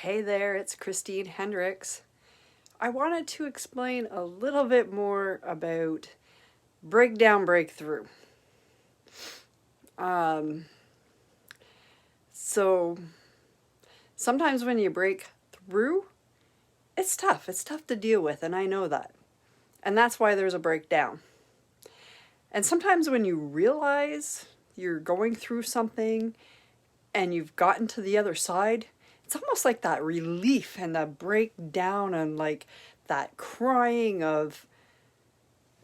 Hey there, it's Christine Hendricks. I wanted to explain a little bit more about breakdown breakthrough. Um, so sometimes when you break through, it's tough. It's tough to deal with, and I know that. And that's why there's a breakdown. And sometimes when you realize you're going through something and you've gotten to the other side, it's almost like that relief and that breakdown and like that crying of,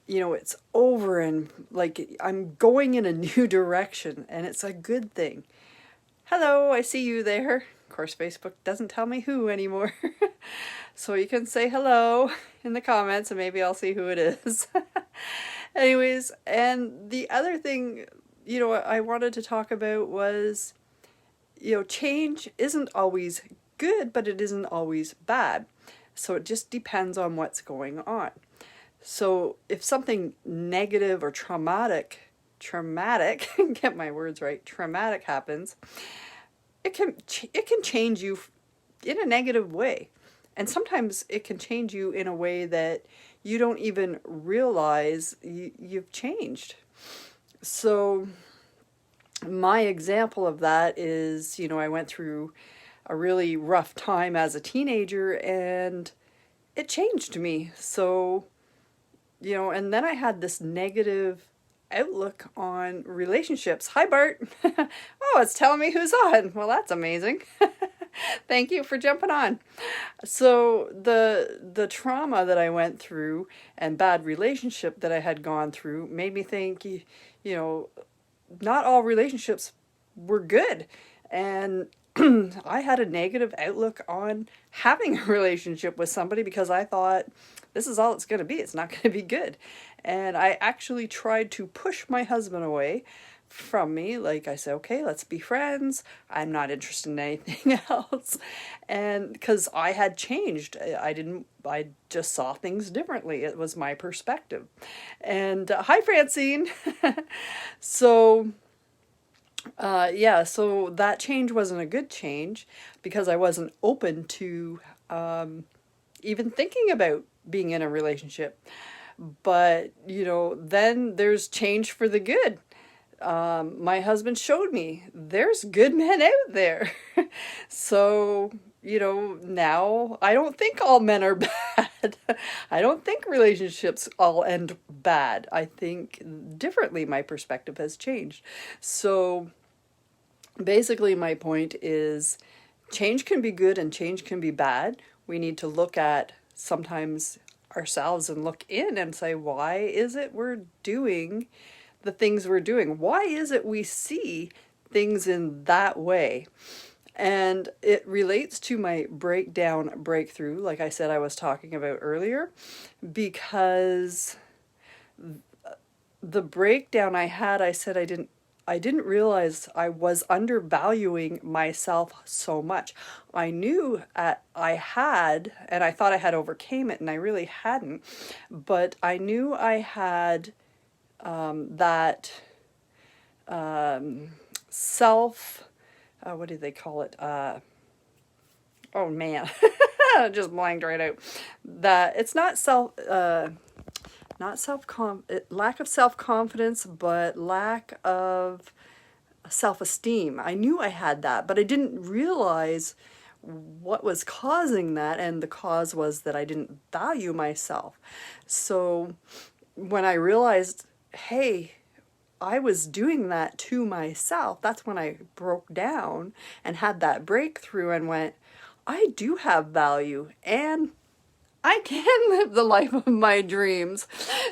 it's over and like I'm going in a new direction and it's a good thing. Hello, I see you there. Of course, Facebook doesn't tell me who anymore. So you can say hello in the comments and maybe I'll see who it is. Anyways, and the other thing, I wanted to talk about was, change isn't always good, but it isn't always bad. So it just depends on what's going on. So if something negative or traumatic, get my words right, traumatic happens, it can change you in a negative way. And sometimes it can change you in a way that you don't even realize you've changed. So my example of that is, I went through a really rough time as a teenager and it changed me. So, and then I had this negative outlook on relationships. Hi, Bart. Oh, it's telling me who's on. Well, that's amazing. Thank you for jumping on. So the trauma that I went through and bad relationship that I had gone through made me think, not all relationships were good. And I had a negative outlook on having a relationship with somebody because I thought this is all it's going to be. It's not going to be good. And I actually tried to push my husband away from me. Like I said, okay, let's be friends. I'm not interested in anything else. And because I had changed, I just saw things differently. It was my perspective. And hi, Francine. So so that change wasn't a good change because I wasn't open to even thinking about being in a relationship. But, then there's change for the good. My husband showed me there's good men out there. So, now I don't think all men are bad. I don't think relationships all end bad. I think differently. My perspective has changed. So basically my point is change can be good and change can be bad. We need to look at sometimes ourselves and look in and say, why is it we're doing the things we're doing? Why is it we see things in that way? And it relates to my breakdown breakthrough, like I said I was talking about earlier, because the breakdown I had, I said I didn't realize I was undervaluing myself so much. I knew I had, and I thought I had overcame it, and I really hadn't. But I knew I had that self, what do they call it? Oh man, just blanked right out. That it's not lack of self-confidence, but lack of self-esteem. I knew I had that, but I didn't realize what was causing that, and the cause was that I didn't value myself. So when I realized, hey, I was doing that to myself, that's when I broke down and had that breakthrough and went, I do have value and I can live the life of my dreams.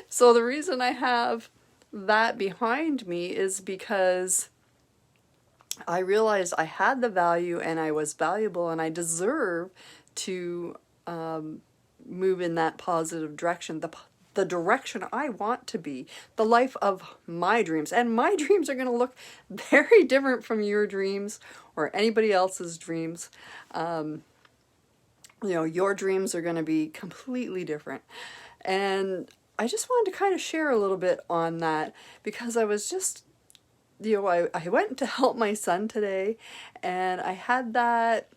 So the reason I have that behind me is because I realized I had the value and I was valuable and I deserve to move in that positive direction, the direction I want to be, the life of my dreams. And my dreams are going to look very different from your dreams or anybody else's dreams. Your dreams are going to be completely different. And I just wanted to kind of share a little bit on that because I was just, I went to help my son today and I had that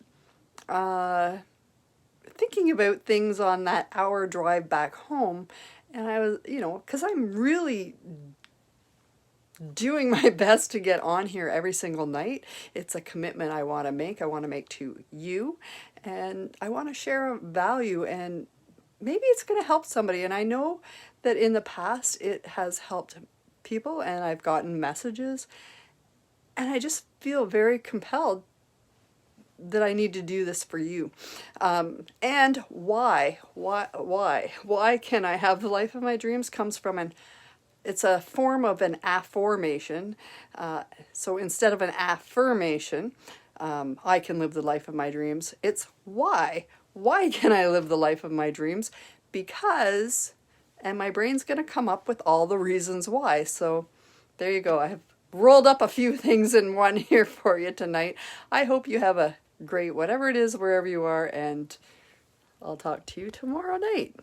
thinking about things on that hour drive back home, and I was, because I'm really doing my best to get on here every single night. It's a commitment I want to make. I want to make to you, and I want to share a value, and maybe it's going to help somebody. And I know that in the past it has helped people, and I've gotten messages, and I just feel very compelled that I need to do this for you. And why can I have the life of my dreams comes from it's a form of an affirmation. So instead of an affirmation, I can live the life of my dreams, it's why. Why can I live the life of my dreams? Because, and my brain's going to come up with all the reasons why. So there you go. I have rolled up a few things in one here for you tonight. I hope you have a great whatever it is wherever you are, and I'll talk to you tomorrow night.